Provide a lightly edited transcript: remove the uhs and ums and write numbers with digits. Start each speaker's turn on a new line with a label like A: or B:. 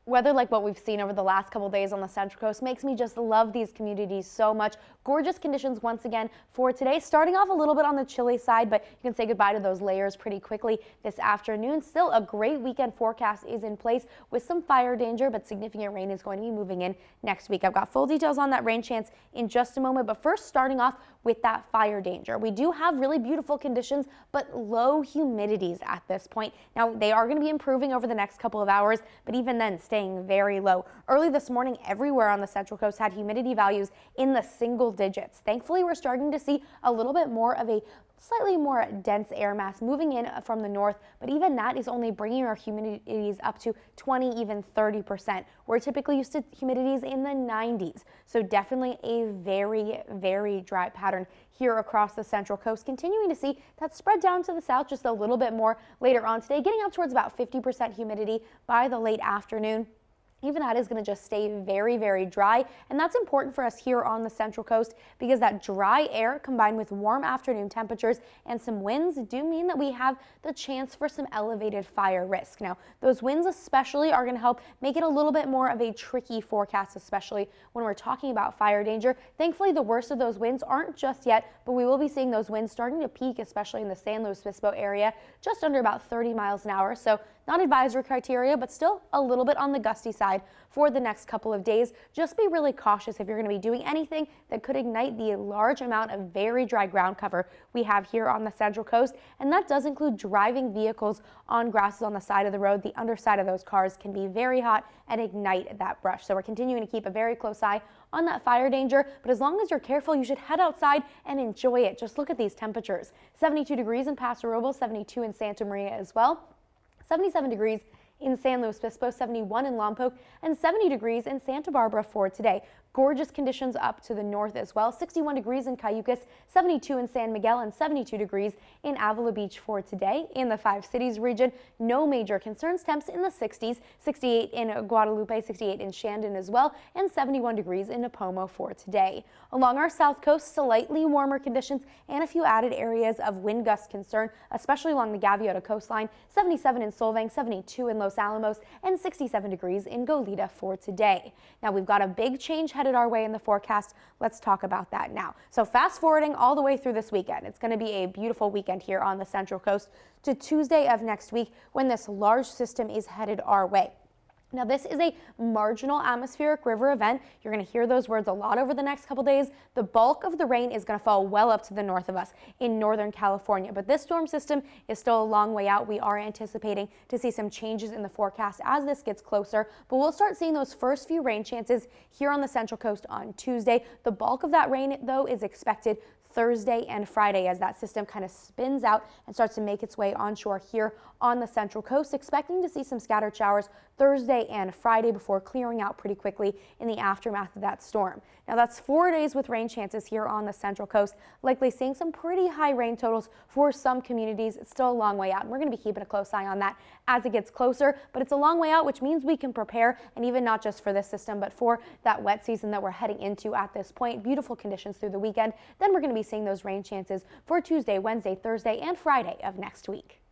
A: Weather like what we've seen over the last couple days on the Central Coast makes me just love these communities so much. Gorgeous conditions once again for today. Starting off a little bit on the chilly side, but you can say goodbye to those layers pretty quickly this afternoon. Still a great weekend forecast is in place with some fire danger, but significant rain is going to be moving in next week. I've got full details on that rain chance in just a moment, but first starting off with that fire danger. We do have really beautiful conditions, but low humidities at this point. Now they are going to be improving over the next couple of hours, but even then staying very low. Early this morning, everywhere on the Central Coast had humidity values in the single digits. Thankfully, we're starting to see a little bit more of a slightly more dense air mass moving in from the north, but even that is only bringing our humidities up to 20, even 30%. We're typically used to humidities in the 90s, so definitely a very, very dry pattern here across the Central Coast. Continuing to see that spread down to the south just a little bit more later on today, getting up towards about 50% humidity by the late afternoon. Even that is going to just stay very, very dry, and that's important for us here on the Central Coast because that dry air combined with warm afternoon temperatures and some winds do mean that we have the chance for some elevated fire risk. Now, those winds especially are going to help make it a little bit more of a tricky forecast, especially when we're talking about fire danger. Thankfully, the worst of those winds aren't just yet, but we will be seeing those winds starting to peak, especially in the San Luis Obispo area, just under about 30 miles an hour. So not advisory criteria, but still a little bit on the gusty side for the next couple of days. Just be really cautious if you're going to be doing anything that could ignite the large amount of very dry ground cover we have here on the Central Coast. And that does include driving vehicles on grasses on the side of the road. The underside of those cars can be very hot and ignite that brush. So we're continuing to keep a very close eye on that fire danger. But as long as you're careful, you should head outside and enjoy it. Just look at these temperatures. 72 degrees in Paso Robles, 72 in Santa Maria as well. 77 degrees in San Luis Obispo, 71 in Lompoc, and 70 degrees in Santa Barbara for today. Gorgeous conditions up to the north as well. 61 degrees in Cayucas, 72 in San Miguel, and 72 degrees in Avila Beach for today. In the Five Cities region, no major concerns. Temps in the 60s, 68 in Guadalupe, 68 in Shandon as well, and 71 degrees in Nipomo for today. Along our south coast, slightly warmer conditions and a few added areas of wind gust concern, especially along the Gaviota coastline. 77 in Solvang, 72 in Los Alamos, and 67 degrees in Goleta for today. Now we've got a big change headed our way in the forecast. Let's talk about that now. So fast forwarding all the way through this weekend, it's going to be a beautiful weekend here on the Central Coast to Tuesday of next week when this large system is headed our way. Now, this is a marginal atmospheric river event. You're going to hear those words a lot over the next couple days. The bulk of the rain is going to fall well up to the north of us in Northern California, but this storm system is still a long way out. We are anticipating to see some changes in the forecast as this gets closer, but we'll start seeing those first few rain chances here on the Central Coast on Tuesday. The bulk of that rain, though, is expected Thursday and Friday as that system kind of spins out and starts to make its way onshore here on the Central Coast. Expecting to see some scattered showers Thursday and Friday before clearing out pretty quickly in the aftermath of that storm. Now that's 4 days with rain chances here on the Central Coast, likely seeing some pretty high rain totals for some communities. It's still a long way out, and we're going to be keeping a close eye on that as it gets closer, but it's a long way out, which means we can prepare, and even not just for this system, but for that wet season that we're heading into at this point. Beautiful conditions through the weekend. Then we're going to be seeing those rain chances for Tuesday, Wednesday, Thursday, and Friday of next week.